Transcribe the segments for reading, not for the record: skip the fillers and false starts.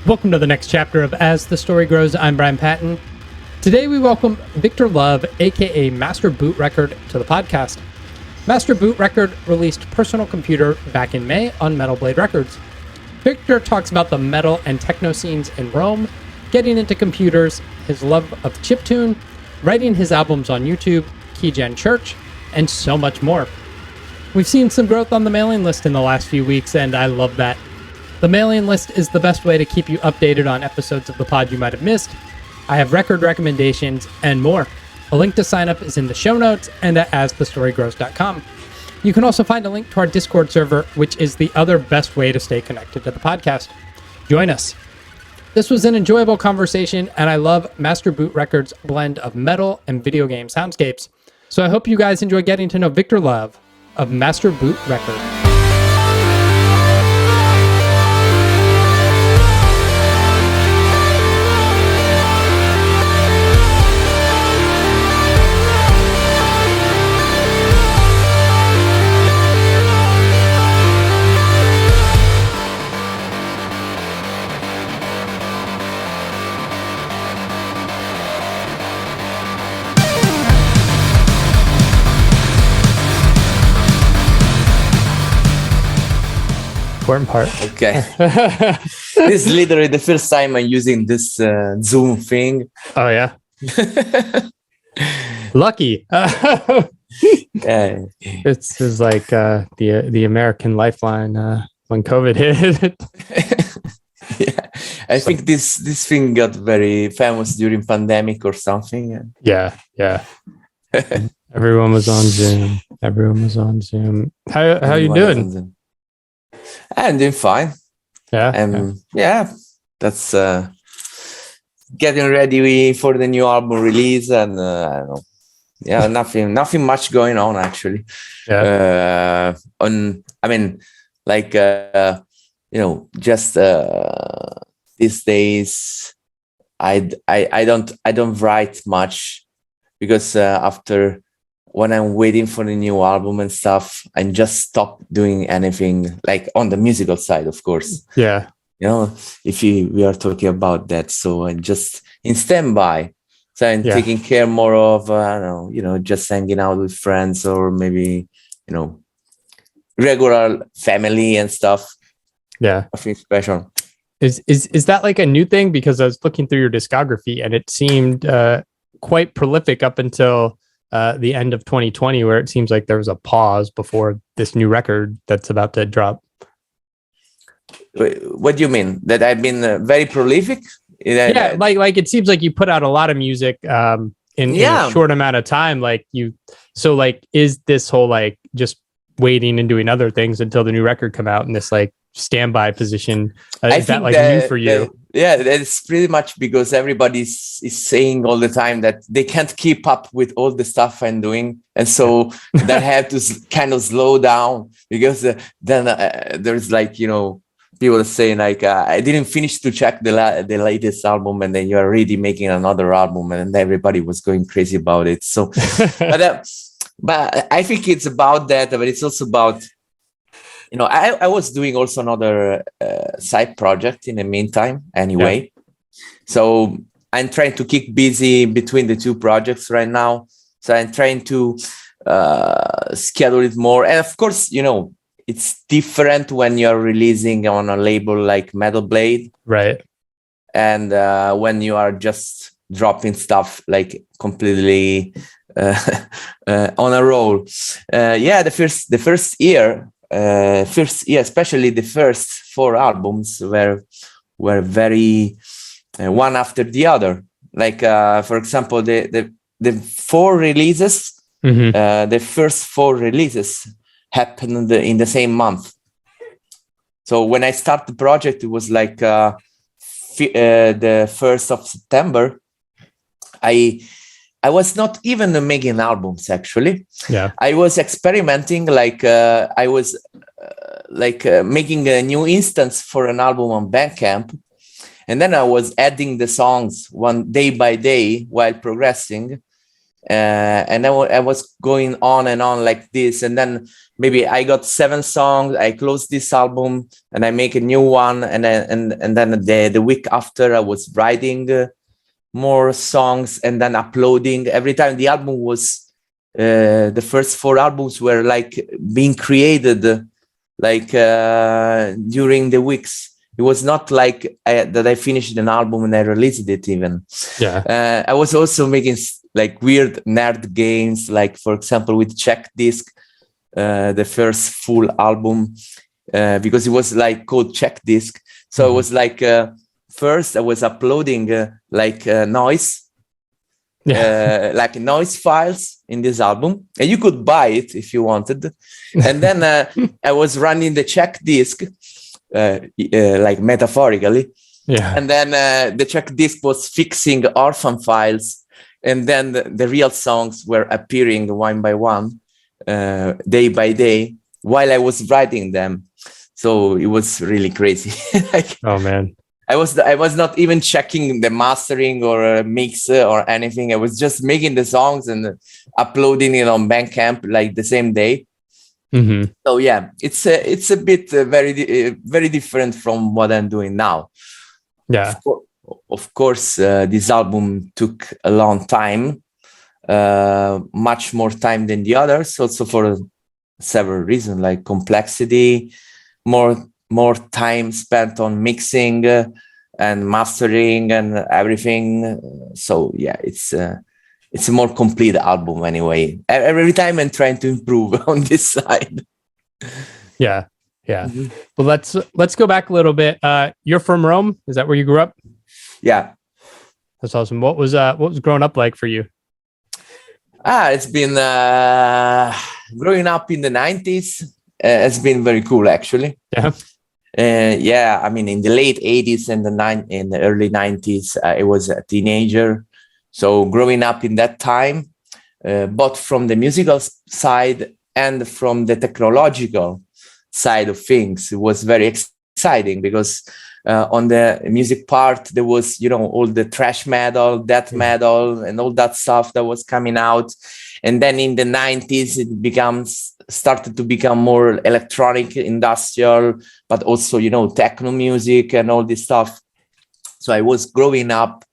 Welcome to the next chapter of As the Story Grows. I'm Brian Patton. Today we welcome Victor Love, aka Master Boot Record, to the podcast. Master Boot Record released Personal Computer back in May on Metal Blade Records. Victor talks about the metal and techno scenes in Rome, getting into computers, his love of chiptune, writing his albums on YouTube, Keygen Church, and so much more. We've seen some growth on the mailing list in the last few weeks, and I love that. The mailing list is the best way to keep you updated on episodes of the pod you might have missed. I have record recommendations and more. A link to sign up is in the show notes and at asthestorygrows.com. You can also find a link to our Discord server, which is the other best way to stay connected to the podcast. Join us. This was an enjoyable conversation, and I love Master Boot Record's blend of metal and video game soundscapes. So I hope you guys enjoy getting to know Victor Love of Master Boot Record. Important part. Okay. This is literally the first time I'm using this Zoom thing. Oh, yeah. Lucky. This is like the American lifeline when COVID hit. Yeah, I think this thing got very famous during pandemic or something. Yeah. Everyone was on Zoom. How you doing? I'm doing fine. Yeah. That's getting ready for the new album release, and I don't know. Yeah, nothing much going on actually. Yeah. Just these days, I don't write much because after. When I'm waiting for the new album and stuff, I just stop doing anything like on the musical side, of course. Yeah. If we are talking about that. So I'm just in standby. So I'm taking care more of, just hanging out with friends or maybe, regular family and stuff. Yeah. Nothing special. Is that like a new thing? Because I was looking through your discography and it seemed quite prolific up until the end of 2020, where it seems like there was a pause before this new record that's about to drop. What do you mean? That I've been very prolific? Like it seems like you put out a lot of music in a short amount of time. Is this whole just waiting and doing other things until the new record come out in this standby position? Is that new for you? That's pretty much because everybody is saying all the time that they can't keep up with all the stuff I'm doing, and so that had to kind of slow down because then there's people saying I didn't finish to check the latest album, and then you're already making another album, and everybody was going crazy about it. So, but I think it's about that, but it's also about. I was doing also another side project in the meantime anyway. Yeah. So I'm trying to keep busy between the two projects right now. So I'm trying to schedule it more. And of course, it's different when you're releasing on a label like Metal Blade. Right. And when you are just dropping stuff completely on a roll. The first year, especially the first 4 albums were very one after the other. For example, the 4 releases, the first 4 releases happened in the same month. So when I started the project, it was the 1st of September. I was not even making albums actually. Yeah. I was experimenting I was making a new instance for an album on Bandcamp. And then I was adding the songs one day by day while progressing. And then I was going on and on like this, and then maybe I got 7 songs. I closed this album and I make a new one, and then the week after I was writing more songs and then uploading. Every time the album was the first 4 albums were like being created like during the weeks. It was not like that I finished an album and I released it even. Yeah. I was also making like weird nerd games, like for example with Check Disc, the first full album, because it was like called Check Disc. So it was like first I was uploading noise, like noise files in this album, and you could buy it if you wanted. And then I was running the Check Disc, like metaphorically. Yeah. And then the Check Disc was fixing orphan files, and then the real songs were appearing one by one, day by day, while I was writing them. So it was really crazy. Like, oh man, I was not even checking the mastering or mix or anything. I was just making the songs and uploading it on Bandcamp like the same day. Mm-hmm. So yeah, it's a bit very different from what I'm doing now. Yeah. Of course, this album took a long time, much more time than the others, also for several reasons, like complexity, more time spent on mixing and mastering and everything. So yeah, it's a more complete album anyway. Every time I'm trying to improve on this side. Yeah. Well, let's go back a little bit. You're from Rome. Is that where you grew up? Yeah. That's awesome. What was growing up like for you? It's been growing up in the 90s. It's been very cool, actually. Yeah. Yeah, I mean, in the late 80s and in the early 90s, I was a teenager. So growing up in that time, both from the musical side and from the technological side of things, it was very exciting because on the music part, there was, all the thrash metal, death metal, and all that stuff that was coming out. And then in the 90s, it started to become more electronic, industrial, but also, techno music and all this stuff. So I was growing up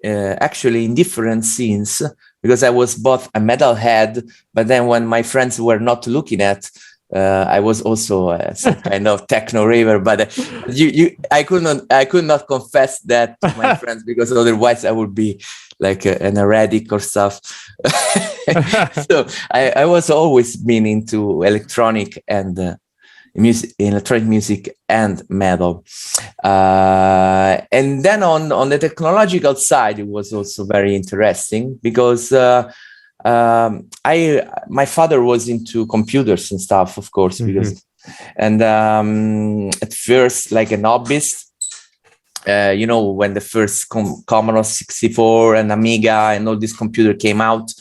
actually in different scenes, because I was both a metalhead, but then when my friends were not looking at, I was also some kind of techno raver, but I could not confess that to my friends, because otherwise I would be like an heretic or stuff. So I was always been into electronic and electronic music and metal. And then on the technological side, it was also very interesting because my father was into computers and stuff, of course, because and at first like an hobbyist. When the first Commodore 64 and Amiga and all this computer came out,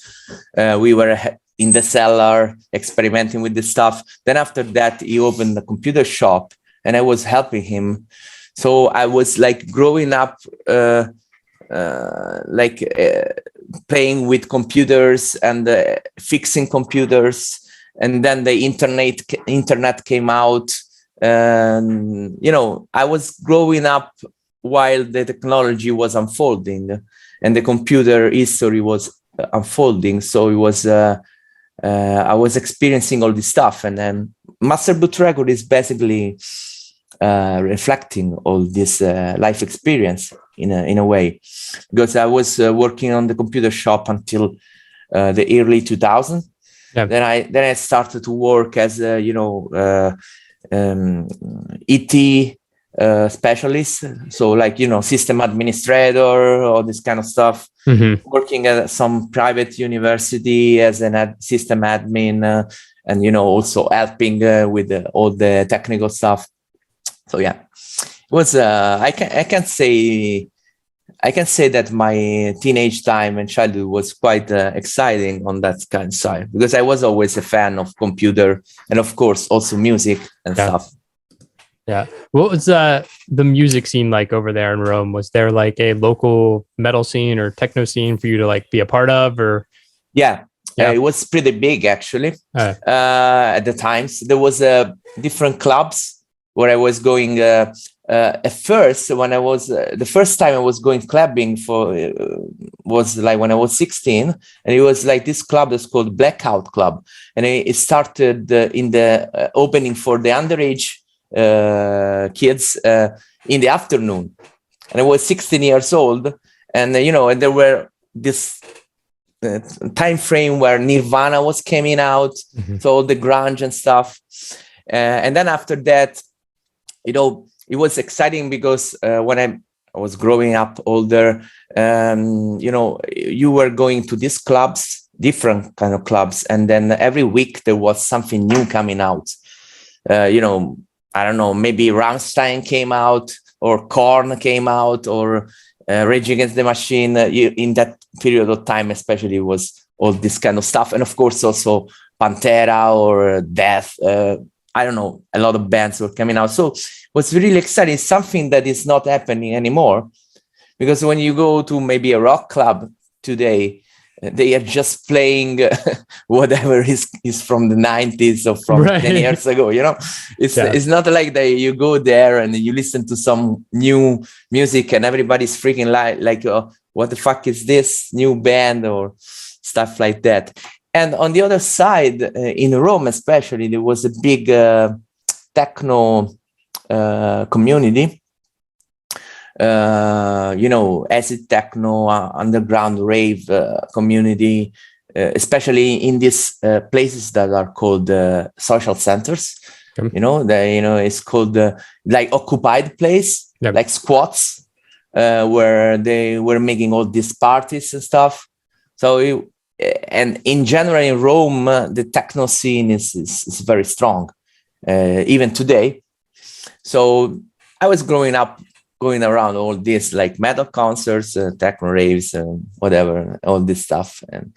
we were in the cellar experimenting with this stuff. Then after that, he opened a computer shop and I was helping him. So I was like growing up, playing with computers and fixing computers. And then the internet came out. And, I was growing up while the technology was unfolding and the computer history was unfolding. So it was, I was experiencing all this stuff. And then Master Boot Record is basically reflecting all this life experience in a way, because I was working on the computer shop until the early 2000s. Yeah. Then I started to work as ET specialist, so like system administrator, all this kind of stuff. Working at some private university as an system admin, and also helping with all the technical stuff. So yeah, it was I can say that my teenage time and childhood was quite exciting on that kind of side, because I was always a fan of computer and of course also music and stuff. Yeah. What was the music scene like over there in Rome? Was there like a local metal scene or techno scene for you to like be a part of, or Yeah, Yeah. it was pretty big actually. Uh, At the times, there was different clubs where I was going. At first, when I was the first time I was going clubbing for was like when I was 16, and it was like this club that's called Blackout Club, and it started in the opening for the underage kids in the afternoon, and I was 16 years old, and and there were this time frame where Nirvana was coming out, so all the grunge and stuff, and then after that, it was exciting because when I was growing up older, you were going to these clubs, different kind of clubs, and then every week there was something new coming out. I don't know, maybe Rammstein came out, or Korn came out, or Rage Against the Machine. In that period of time, especially, was all this kind of stuff, and of course also Pantera or Death. I don't know, a lot of bands were coming out. So it was really exciting, something that is not happening anymore. Because when you go to maybe a rock club today, they are just playing whatever is from the 90s or from 10 years ago. It's not like that you go there and you listen to some new music and everybody's freaking like what the fuck is this new band or stuff like that. And on the other side, in Rome especially, there was a big techno community, acid techno, underground rave community, especially in these places that are called social centers. It's called like occupied place, like squats, where they were making all these parties and stuff. So and in general in Rome, the techno scene is very strong, even today. So I was growing up, going around all this like metal concerts, techno raves, whatever, all this stuff. And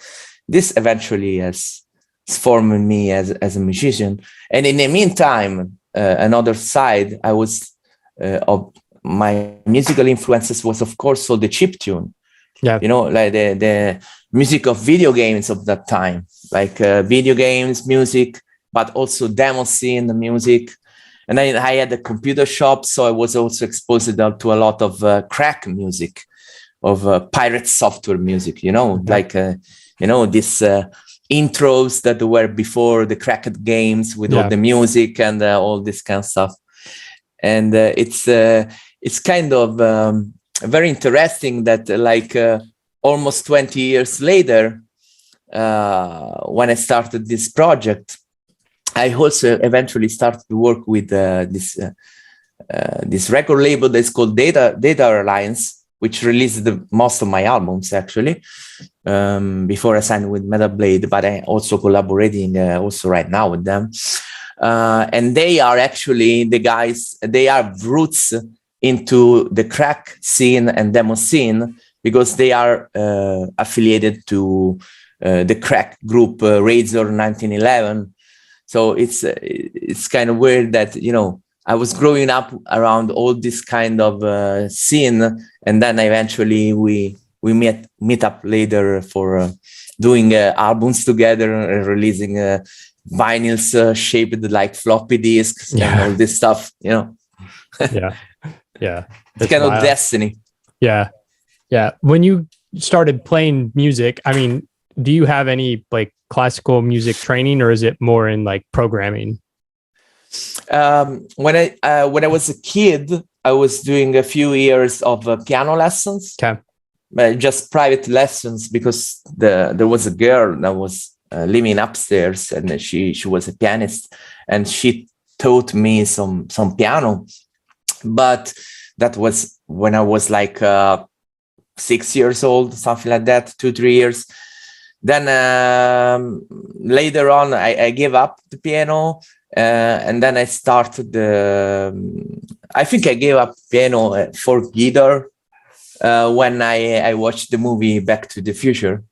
this eventually has formed me as a musician. And in the meantime, another side, I was of my musical influences was of course so the chiptune. Yeah, like the music of video games of that time, like video games music, but also demo scene music. And I had a computer shop, so I was also exposed to a lot of crack music, of pirate software music. Like these intros that were before the cracked games with all the music and all this kind of stuff. And it's kind of very interesting that almost 20 years later, when I started this project, I also eventually started to work with this record label that's called Data Alliance, which released most of my albums actually before I signed with Metal Blade, but I also collaborating also right now with them. And they are actually the guys, they have roots into the crack scene and demo scene because they are affiliated to the crack group Razor 1911. So it's kind of weird that, I was growing up around all this kind of scene, and then eventually we meet up later for doing albums together and releasing vinyls shaped like floppy disks and all this stuff, Yeah. It's kind of destiny. Yeah. When you started playing music, I mean, do you have any like classical music training, or is it more in like programming? When I was a kid, I was doing a few years of piano lessons. Okay. Just private lessons because there was a girl that was living upstairs, and she was a pianist, and she taught me some piano. But that was when I was like 6 years old, something like that, 2-3 years. Then later on, I gave up the piano, and then I started I think I gave up piano for guitar when I watched the movie Back to the Future.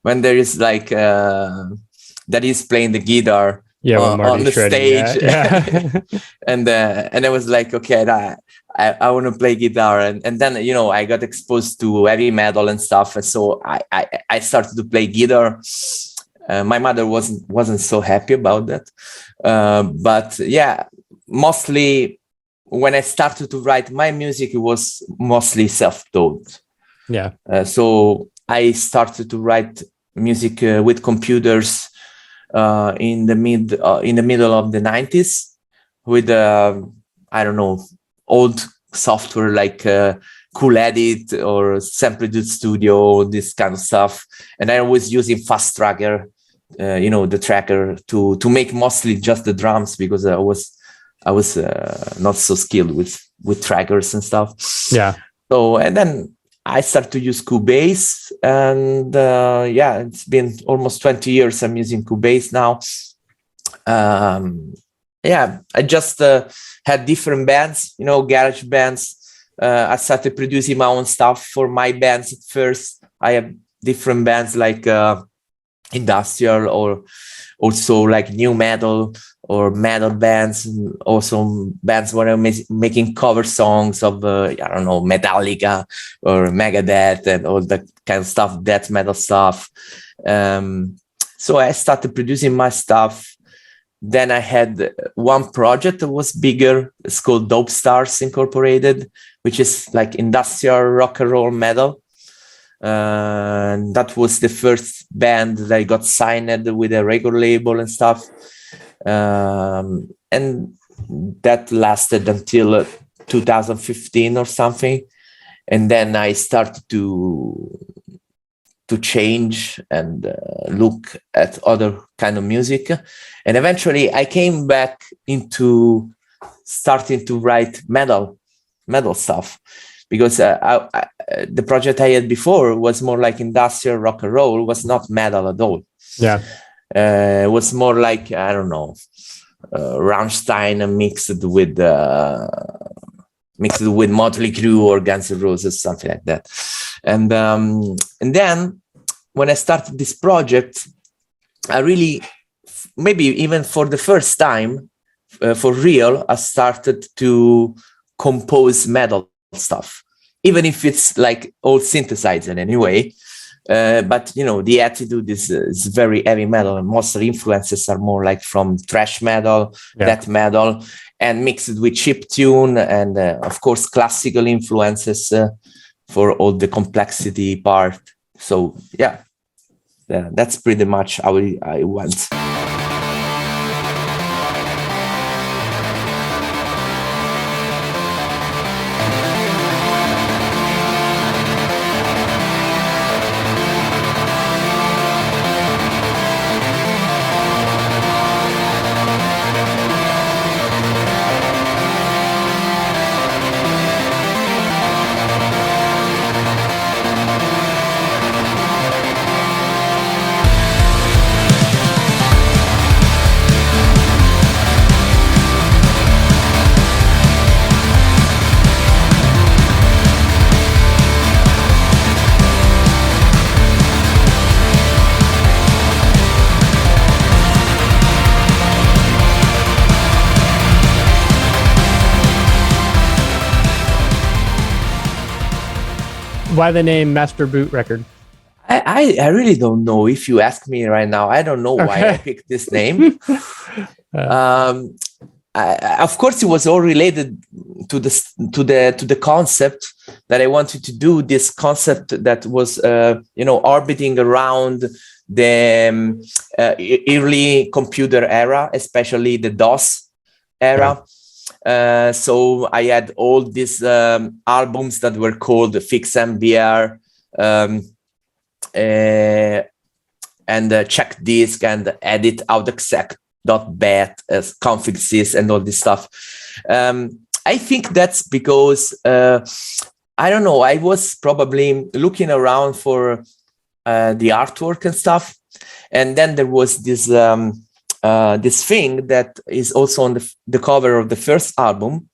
When there is like that is playing the guitar on the stage, and I was like, okay, I want to play guitar. And then, I got exposed to heavy metal and stuff. And so I started to play guitar. My mother wasn't so happy about that. But yeah, mostly when I started to write my music, it was mostly self-taught. Yeah. So I started to write music with computers in the middle of the 90s with I don't know, old software like Cool Edit or Samplitude Studio, this kind of stuff. And I was using Fast Tracker, the tracker to make mostly just the drums, because I was not so skilled with trackers and stuff. Yeah. So, and then I started to use Cubase, and it's been almost 20 years I'm using Cubase now. I just had different bands, garage bands. I started producing my own stuff for my bands at first. I have different bands like industrial, or also like new metal or metal bands, and also bands where I'm making cover songs of Metallica or Megadeth and all that kind of stuff, death metal stuff. So I started producing my stuff. Then I had one project that was bigger. It's called Dope Stars Incorporated, which is like industrial rock and roll metal. And that was the first band that I got signed with a record label and stuff. And that lasted until 2015 or something. And then I started to change and look at other kind of music. And eventually I came back into starting to write metal stuff, because the project I had before was more like industrial rock and roll, was not metal at all. Yeah. It was more like, I don't know, Rammstein mixed with Motley Crue or Guns N' Roses, something like that. And then when I started this project, I really, maybe even for the first time, for real, I started to compose metal stuff, even if it's like all synthesized in any way. But the attitude is very heavy metal, and most of the influences are more like from thrash metal, death metal, and mixed with chiptune, and of course classical influences for all the complexity part. So that's pretty much how I went. Why the name Master Boot Record? I really don't know. If you ask me right now, I don't know why I picked this name. Of course, it was all related to the concept that I wanted to do. This concept that was orbiting around the early computer era, especially the DOS era. So I had all these albums that were called Fix MBR and Check Disk and Edit Outexec.bat as config sys and all this stuff. I think that's because I don't know, I was probably looking around for the artwork and stuff, and then there was this this thing that is also on the cover of the first album,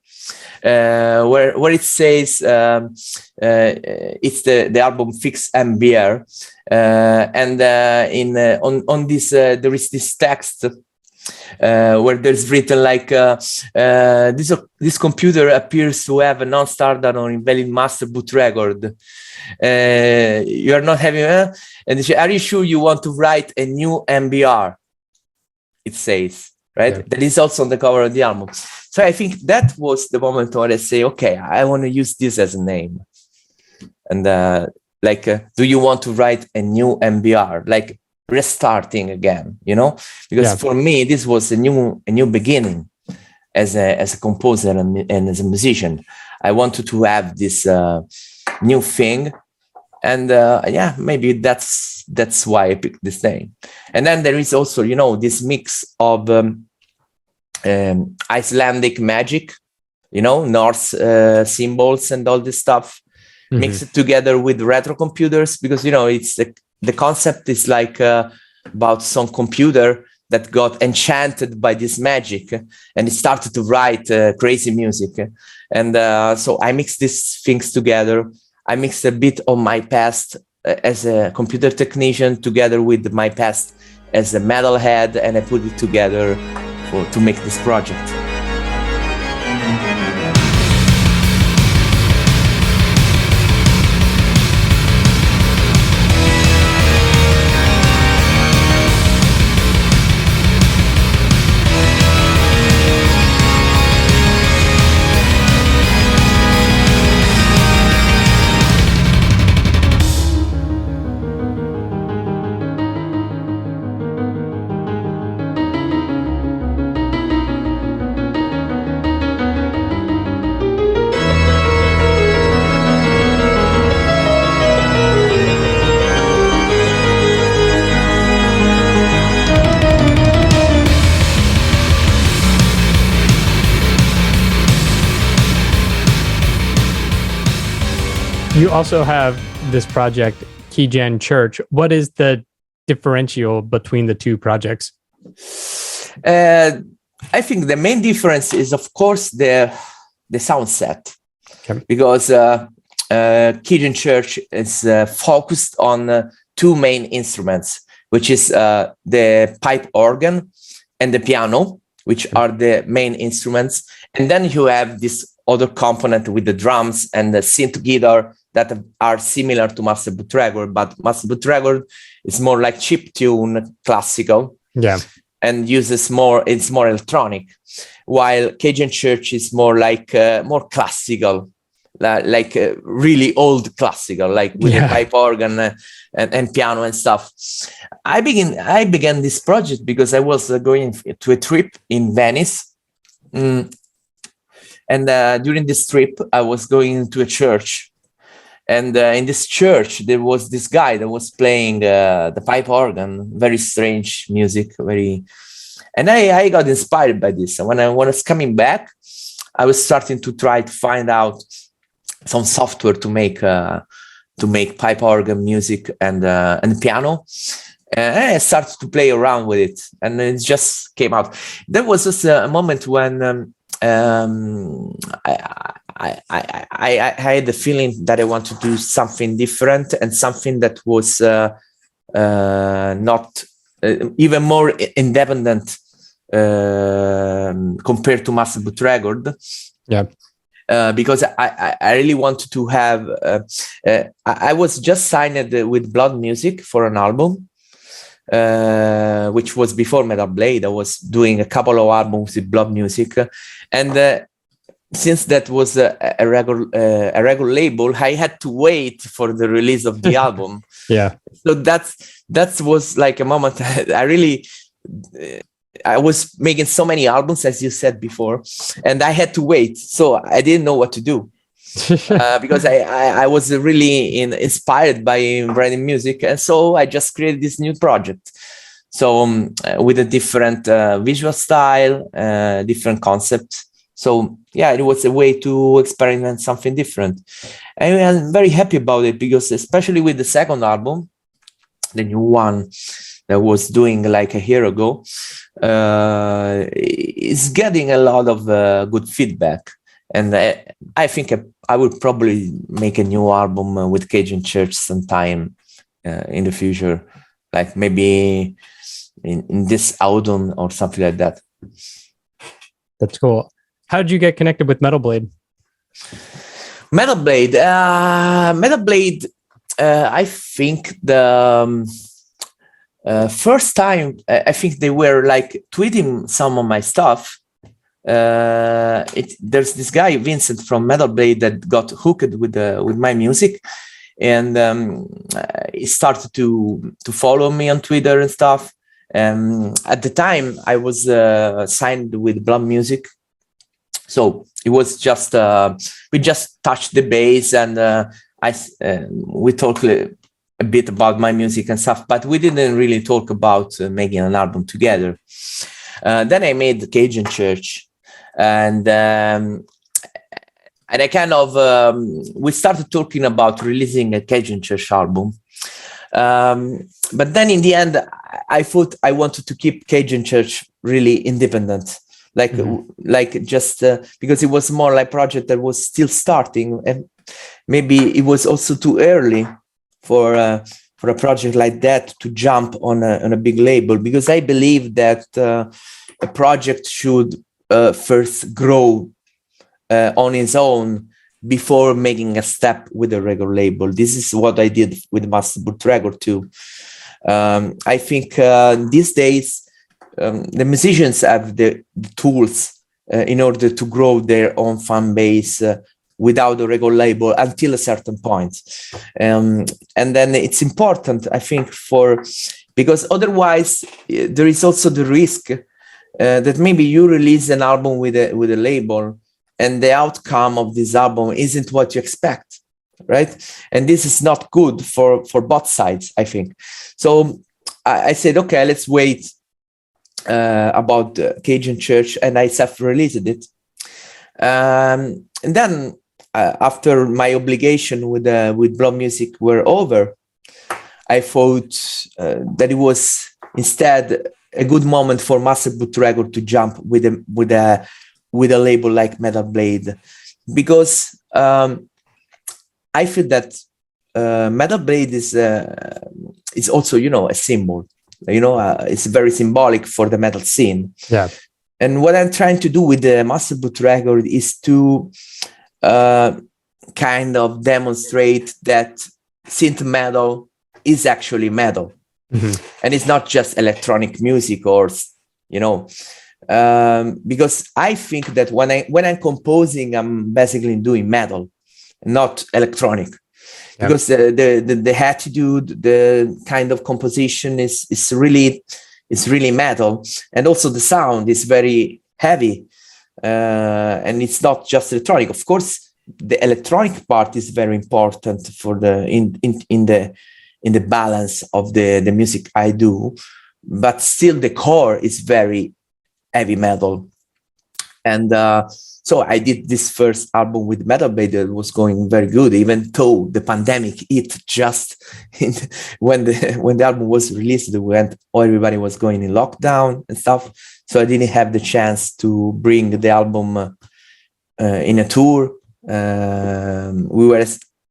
where it says it's the album Fix MBR, and on this there is this text where there's written like this computer appears to have a non-standard or invalid master boot record. You are not having and they say, are you sure you want to write a new MBR? It says, right? Yeah. That is also on the cover of the album. So I think that was the moment where I say, okay, I want to use this as a name. And do you want to write a new MBR? Like restarting again, because for me, this was a new beginning as a composer and as a musician. I wanted to have this new thing. And maybe that's why I picked this name. And then there is also, this mix of Icelandic magic, Norse symbols and all this stuff, mixed together with retro computers, because, it's the concept is like about some computer that got enchanted by this magic and it started to write crazy music. And so I mixed these things together. I mixed a bit of my past as a computer technician together with my past as a metalhead, and I put it together to make this project. You also have this project, Keygen Church. What is the differential between the two projects? I think the main difference is, of course, the sound set. Okay. Because Keygen Church is focused on two main instruments, which is the pipe organ and the piano, which are the main instruments. And then you have this other component with the drums and the synth guitar that are similar to Master Boot Record, but Master Boot Record is more like chiptune classical. Yeah. And it's more electronic, while Keygen Church is more like more classical, like really old classical, like with a pipe organ and piano and stuff. I began this project because I was going to a trip in Venice. And during this trip, I was going to a church. And in this church, there was this guy that was playing the pipe organ, very strange music, and I got inspired by this. And when I was coming back, I was starting to try to find out some software to make pipe organ music and piano. And I started to play around with it, and it just came out. There was just a moment when I had the feeling that I want to do something different and something that was not even more independent compared to Master Boot Record. Yeah. Because I really wanted to have. I was just signed with Blood Music for an album, which was before Metal Blade. I was doing a couple of albums with Blood Music, and since that was a record label, I had to wait for the release of the album. Yeah. So that was like a moment. I was making so many albums, as you said before, and I had to wait. So I didn't know what to do because I was really inspired by writing music, and so I just created this new project. So with a different visual style, different concept. So yeah, it was a way to experiment something different. And I'm very happy about it because especially with the second album, the new one that was doing like a year ago, is getting a lot of good feedback. And I think I would probably make a new album with Keygen Church sometime in the future, like maybe in this autumn or something like that. That's cool. How did you get connected with Metal Blade? Metal Blade, I think the first time, I think they were like tweeting some of my stuff. There's this guy Vincent from Metal Blade that got hooked with my music, and he started to follow me on Twitter and stuff. At the time, I was signed with Blum Music, so it was just we just touched the base, and we talked a bit about my music and stuff, but we didn't really talk about making an album together. Then I made Keygen Church, and I kind of we started talking about releasing a Keygen Church album. But then in the end, I thought I wanted to keep Keygen Church really independent, like just because it was more like a project that was still starting, and maybe it was also too early for a project like that to jump on a big label, because I believe that a project should first grow on its own before making a step with a record label. This is what I did with Master Boot Record too. I think these days the musicians have the tools in order to grow their own fan base without a record label until a certain point. And then it's important, I think, because otherwise there is also the risk that maybe you release an album with a label, and the outcome of this album isn't what you expect, right? And this is not good for both sides, I think. So I said, okay, let's wait about Keygen Church, and I self-released it. And then after my obligation with Blum Music were over, I thought that it was instead a good moment for Master Boot Record to jump with a label like Metal Blade, because I feel that Metal Blade is also, a symbol. It's very symbolic for the metal scene. Yeah. And what I'm trying to do with the Master Boot Record is to kind of demonstrate that synth metal is actually metal. Mm-hmm. And it's not just electronic music or, because I think that when I'm composing, I'm basically doing metal, not electronic. Yep. Because the attitude, the kind of composition is really metal, and also the sound is very heavy, and it's not just electronic. Of course, the electronic part is very important for in the balance of the music I do, but still the core is very heavy metal. And so I did this first album with Metal Blade that was going very good, even though the pandemic hit just when the album was released. Everybody was going in lockdown and stuff, so I didn't have the chance to bring the album in a tour. We were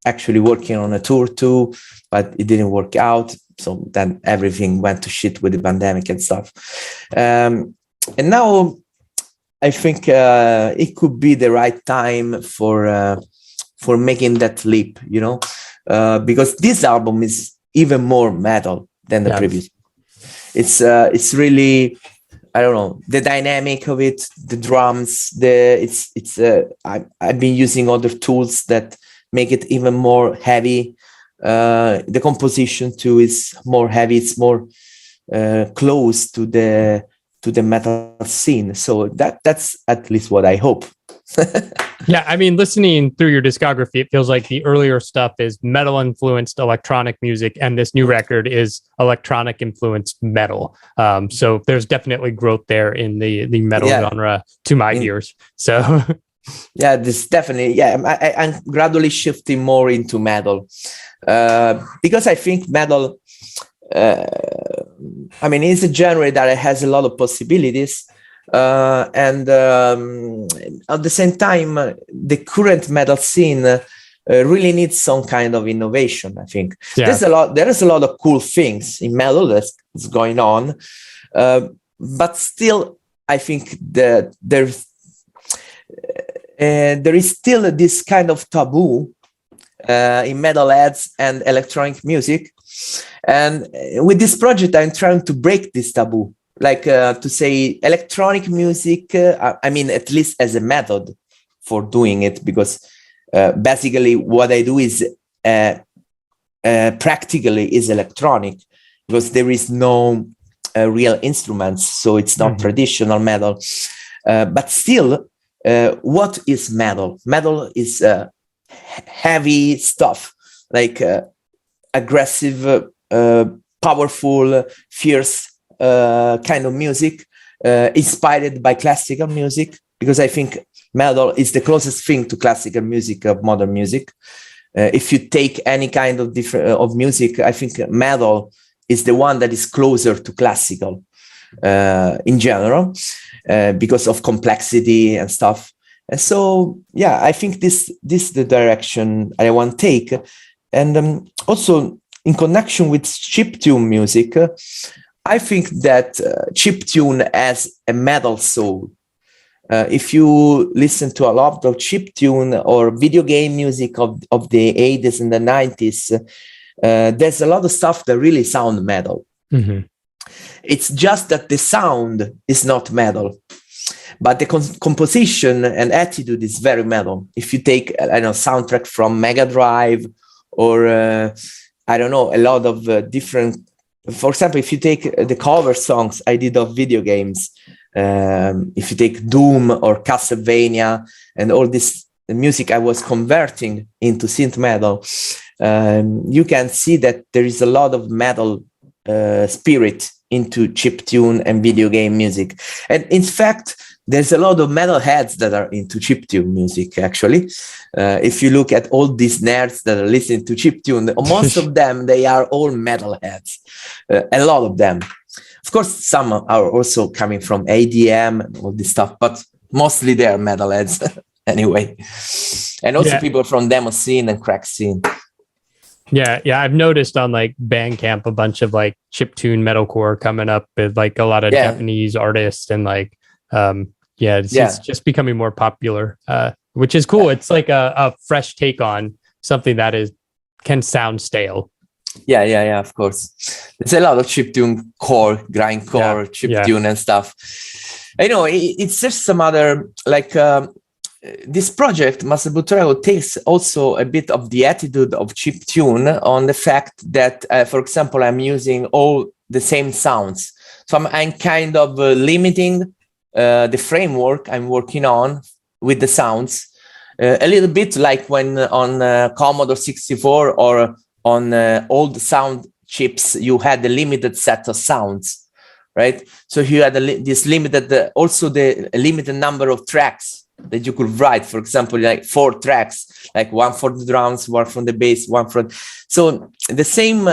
actually working on a tour too, but it didn't work out. So then everything went to shit with the pandemic and stuff. And now I think it could be the right time for making that leap, because this album is even more metal than the previous. It's really, I don't know, the dynamic of it, the drums, I've been using other tools that make it even more heavy. The composition too is more heavy. It's more close to the metal scene. So that's at least what I hope. Yeah, I mean, listening through your discography, it feels like the earlier stuff is metal influenced electronic music, and this new record is electronic influenced metal. So there's definitely growth there in the metal genre to my ears. So yeah, this definitely, I'm gradually shifting more into metal because I think metal, it's a genre that has a lot of possibilities. And at the same time, the current metal scene really needs some kind of innovation. I think there is a lot of cool things in metal that's going on, But still, I think that there is still this kind of taboo in metalheads and electronic music. And with this project, I'm trying to break this taboo, like to say electronic music, I mean, at least as a method for doing it, because basically what I do is practically is electronic, because there is no real instruments, so it's not traditional metal. But still, what is metal? Metal is heavy stuff, like aggressive, powerful, fierce kind of music, inspired by classical music, because I think metal is the closest thing to classical music of modern music. If you take any kind of different of music, I think metal is the one that is closer to classical in general, because of complexity and stuff. And so, yeah, I think this is the direction I want to take. And also in connection with chiptune music, I think that chiptune has a metal soul. If you listen to a lot of chiptune or video game music of the 80s and the 90s, there's a lot of stuff that really sound metal. It's just that the sound is not metal, but the composition and attitude is very metal. If you take, I don't know, soundtrack from Mega Drive, or I don't know, a lot of different, for example, if you take the cover songs I did of video games, if you take Doom or Castlevania and all this music I was converting into synth metal, you can see that there is a lot of metal spirit into chiptune and video game music. And in fact, there's a lot of metalheads that are into chiptune music, actually. If you look at all these nerds that are listening to chiptune, most of them, they are all metalheads, a lot of them. Of course, some are also coming from ADM and all this stuff, but mostly they are metalheads anyway. And also people from demo scene and crack scene. Yeah, I've noticed on like Bandcamp a bunch of like chiptune metalcore coming up with like a lot of Japanese artists, and like it's just becoming more popular, which is cool. It's like a fresh take on something that can sound stale. Yeah, of course. There's a lot of chiptune core, grindcore, chiptune and stuff. I know it's just some other, like this project, Master Bootstrap, takes also a bit of the attitude of chiptune on the fact that, for example, I'm using all the same sounds. So I'm kind of limiting the framework I'm working on with the sounds, a little bit like when on Commodore 64 or on old sound chips, you had a limited set of sounds, right? So you had this limited, also the limited number of tracks that you could write. For example, like 4 tracks, like one for the drums, one from the bass, one from. So the same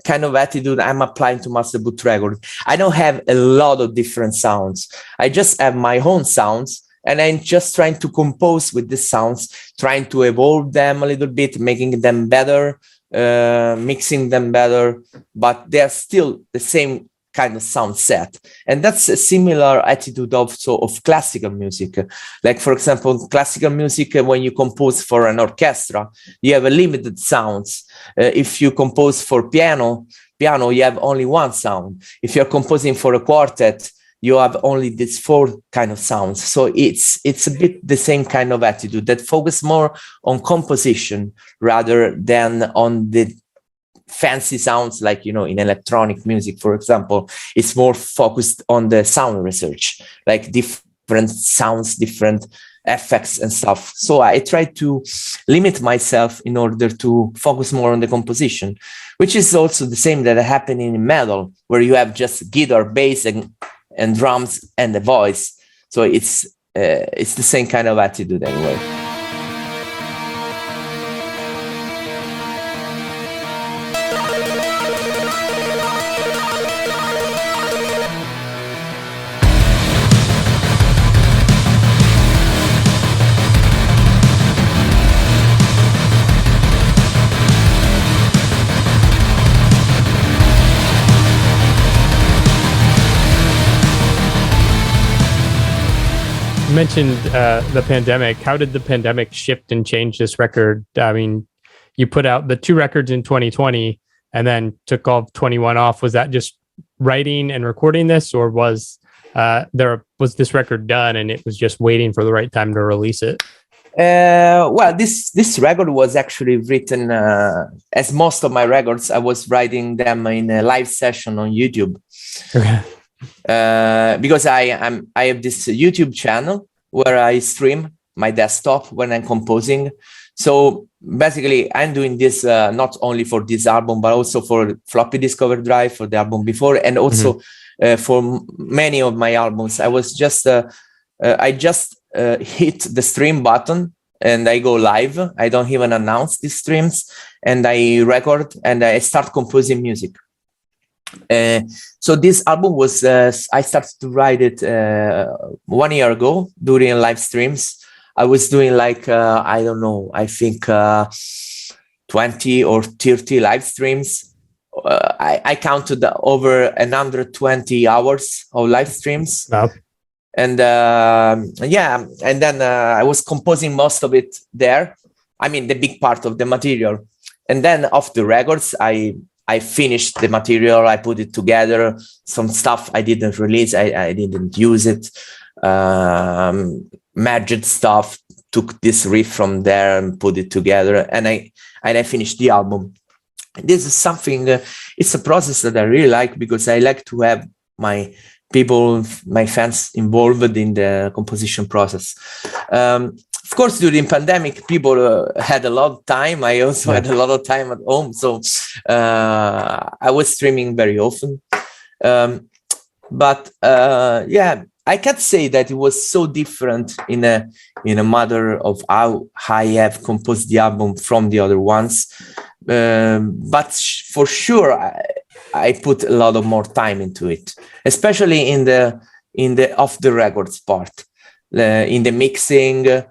kind of attitude I'm applying to Master Boot Record. I don't have a lot of different sounds. I just have my own sounds, and I'm just trying to compose with the sounds, trying to evolve them a little bit, making them better, mixing them better, but they're still the same kind of sound set. And that's a similar attitude also of classical music. Like, for example, classical music, when you compose for an orchestra, you have a limited sounds. If you compose for piano, you have only one sound. If you're composing for a quartet, you have only these 4 kind of sounds. So it's a bit the same kind of attitude that focus more on composition rather than on the fancy sounds, like, in electronic music, for example. It's more focused on the sound research, like different sounds, different effects and stuff. So I try to limit myself in order to focus more on the composition, which is also the same that happening in metal, where you have just guitar, bass, and drums and the voice. So it's the same kind of attitude anyway. mentioned the pandemic. How did the pandemic shift and change this record? I mean, you put out the 2 records in 2020 and then took all 21 off. Was that just writing and recording this, or was this record done and it was just waiting for the right time to release it? Well, this record was actually written, as most of my records, I was writing them in a live session on YouTube. Okay. Because I have this YouTube channel where I stream my desktop when I'm composing. So basically, I'm doing this not only for this album, but also for floppy disk overdrive, for the album before, and also for many of my albums. I was just I just hit the stream button and I go live. I don't even announce these streams, and I record and I start composing music. So this album was I started to write it 1 year ago during live streams. I was doing like I don't know, I think 20 or 30 live streams. I counted over 120 hours of live streams. Wow. And and then I was composing most of it there. I mean, the big part of the material. And then off the records, I finished the material. I put it together. Some stuff I didn't release. I didn't use it. Merged stuff. Took this riff from there and put it together. And I finished the album. This is something. It's a process that I really like, because I like to have my people, my fans involved in the composition process. Of course, during pandemic, people had a lot of time. I also had a lot of time at home, so I was streaming very often. But I can't say that it was so different in a matter of how I have composed the album from the other ones. But for sure, I put a lot of more time into it, especially in the off the records part, in the mixing,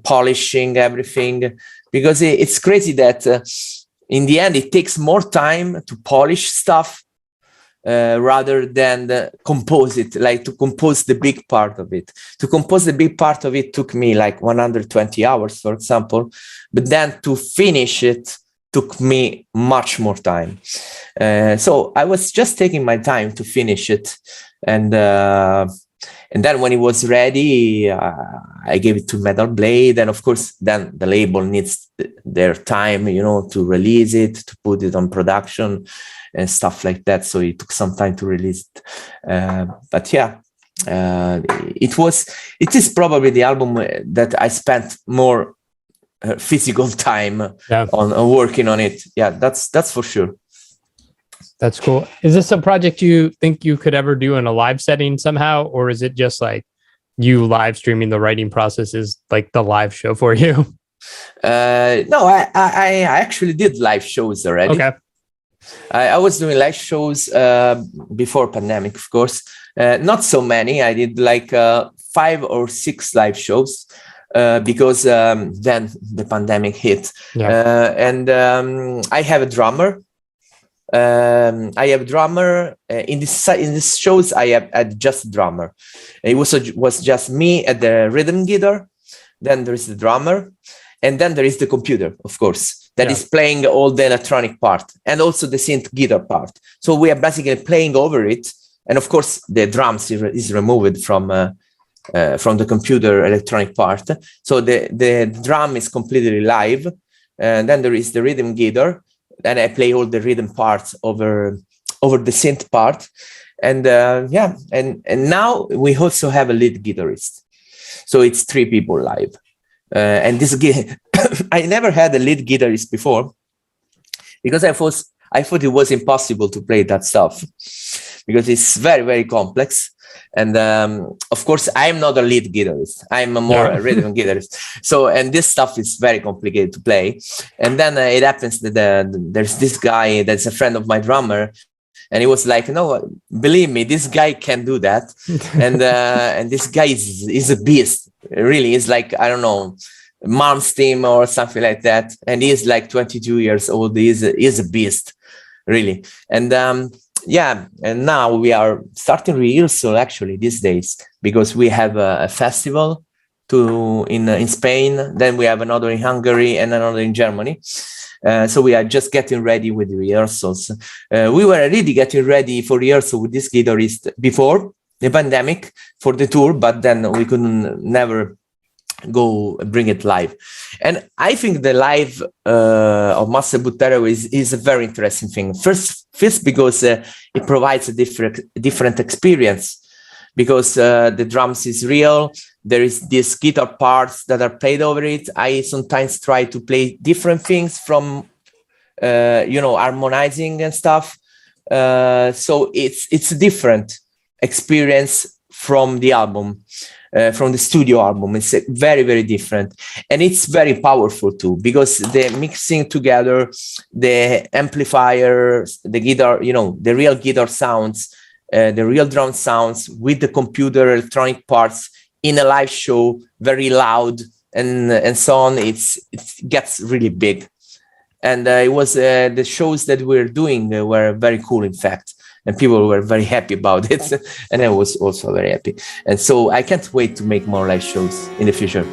polishing everything, because it's crazy that in the end it takes more time to polish stuff rather than compose it, like to compose the big part of it. To compose the big part of it took me like 120 hours, for example, but then to finish it took me much more time. So I was just taking my time to finish it. And then when it was ready, I gave it to Metal Blade. And of course, then the label needs their time, to release it, to put it on production and stuff like that. So it took some time to release it. But yeah, it is probably the album that I spent more physical time on working on it. Yeah, that's for sure. That's cool. Is this a project you think you could ever do in a live setting somehow, or is it just like you live streaming the writing process is like the live show for you? No, I actually did live shows already. Okay. I was doing live shows before pandemic, of course. Not so many. I did like 5 or 6 live shows. Because then the pandemic hit. And I have a drummer. In this shows. I had just a drummer. It was just me at the rhythm guitar. Then there is the drummer, and then there is the computer, of course, that is playing all the electronic part and also the synth guitar part. So we are basically playing over it, and of course the drums is removed from the computer electronic part. So the drum is completely live. And then there is the rhythm guitar. Then I play all the rhythm parts over the synth part. And and now we also have a lead guitarist. So it's 3 people live. And this I never had a lead guitarist before, because I thought it was impossible to play that stuff, because it's very, very complex. And of course, I'm not a lead guitarist. I'm a more rhythm guitarist. So, and this stuff is very complicated to play. And then it happens that there's this guy that's a friend of my drummer, and he was like, "No, believe me, this guy can do that." And this guy is a beast. Really, he's like, I don't know, Malmsteen or something like that. And he's like 22 years old. He's a beast, really. And yeah, and now we are starting rehearsal actually these days, because we have a festival in Spain, then we have another in Hungary and another in Germany. So we are just getting ready with the rehearsals. We were already getting ready for rehearsal with this guitarist before the pandemic for the tour, but then we couldn't never go bring it live. And I think the live of Master Butero is a very interesting thing. First because it provides a different experience, because the drums is real. There is these guitar parts that are played over it. I sometimes try to play different things from, harmonizing and stuff. So it's a different experience from the album, from the studio album. It's very, very different. And it's very powerful too, because the mixing together, the amplifier, the guitar, the real guitar sounds, the real drum sounds with the computer electronic parts in a live show, very loud and so on. It gets really big. And it was the shows that we're doing were very cool, in fact. And people were very happy about it. And I was also very happy. And so I can't wait to make more live shows in the future.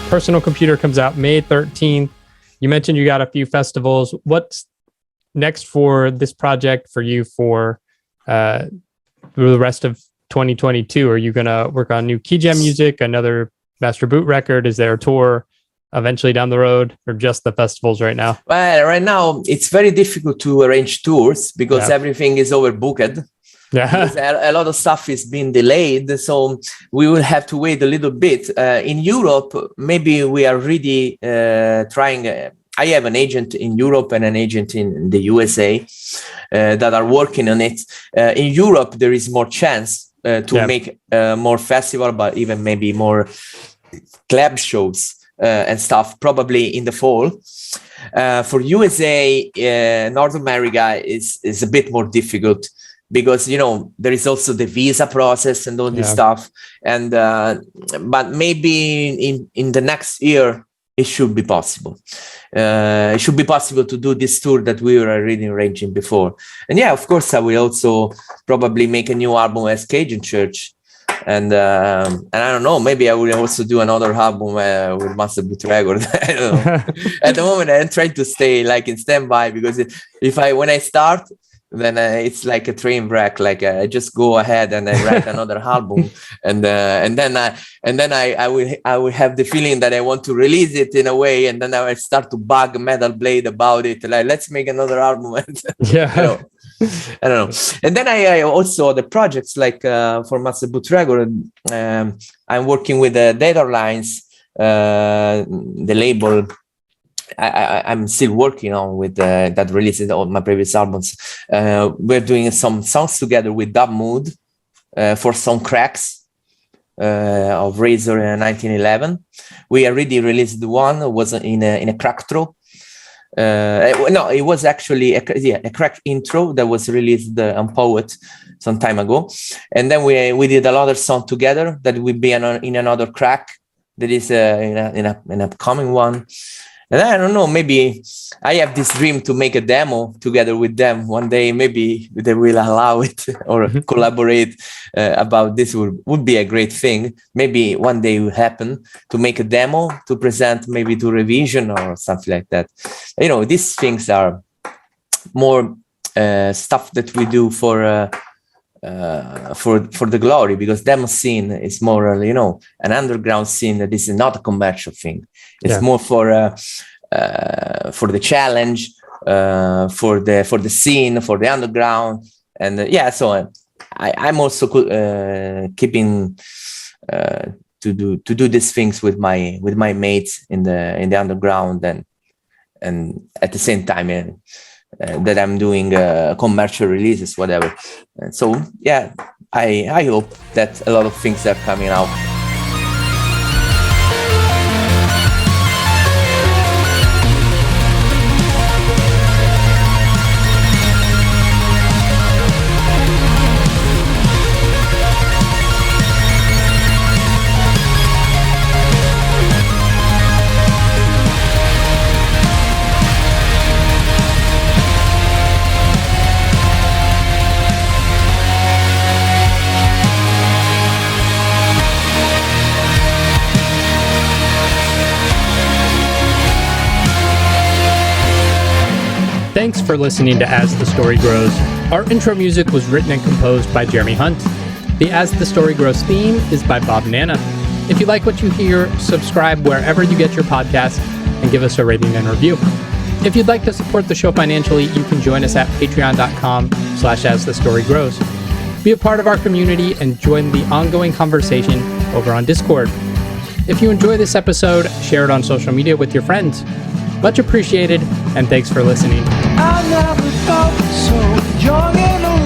Personal Computer comes out May 13th. You mentioned you got a few festivals. What's next for this project for you for the rest of 2022? Are you going to work on new Keygen music, another Master Boot record? Is there a tour eventually down the road, or just the festivals right now? Well, right now it's very difficult to arrange tours because everything is overbooked. Yeah, a lot of stuff is being delayed, so we will have to wait a little bit. In Europe, maybe we are really trying. I have an agent in Europe and an agent in the USA that are working on it. In Europe, there is more chance to make more festival, but even maybe more club shows and stuff, probably in the fall. For USA, North America is a bit more difficult, because there is also the visa process and all this stuff, and but maybe in the next year it should be possible. It should be possible to do this tour that we were already arranging before. And of course, I will also probably make a new album as Keygen Church, and I don't know, maybe I will also do another album with Master Boot Record. I don't know. At the moment, I'm trying to stay like in standby, because when I start, then it's like a train wreck. Like I just go ahead and I write another album, and then I will have the feeling that I want to release it in a way, and then I will start to bug Metal Blade about it. Like, let's make another album. I don't know. And then I also the projects like for Master Boot Record. I'm working with Data Lines, the label. I'm still working on with that releases all my previous albums. We're doing some songs together with Dub Mood for some cracks of Razor in 1911. We already released one. It was in a crack throw. No, it was actually a crack intro that was released on Poet some time ago. And then we did another song together that will be in another crack that is in an upcoming one. And I don't know, maybe I have this dream to make a demo together with them one day. Maybe they will allow it or collaborate about this. Would be a great thing. Maybe one day it will happen to make a demo to present maybe to Revision or something like that. These things are more stuff that we do for the glory, because demo scene is more an underground scene that is not a commercial thing. It's more for the challenge, for the scene, for the underground, and so I'm also keeping to do these things with my mates in the underground, and at the same time that I'm doing commercial releases, whatever. And so yeah, I hope that a lot of things are coming out. Thanks for listening to As the Story Grows. Our intro music was written and composed by Jeremy Hunt. The As the Story Grows theme is by Bob Nana. If you like what you hear, subscribe wherever you get your podcasts and give us a rating and review. If you'd like to support the show financially, you can join us at patreon.com/asthestorygrows. Be a part of our community and join the ongoing conversation over on Discord. If you enjoy this episode, share it on social media with your friends. Much appreciated, and thanks for listening. I never felt so young and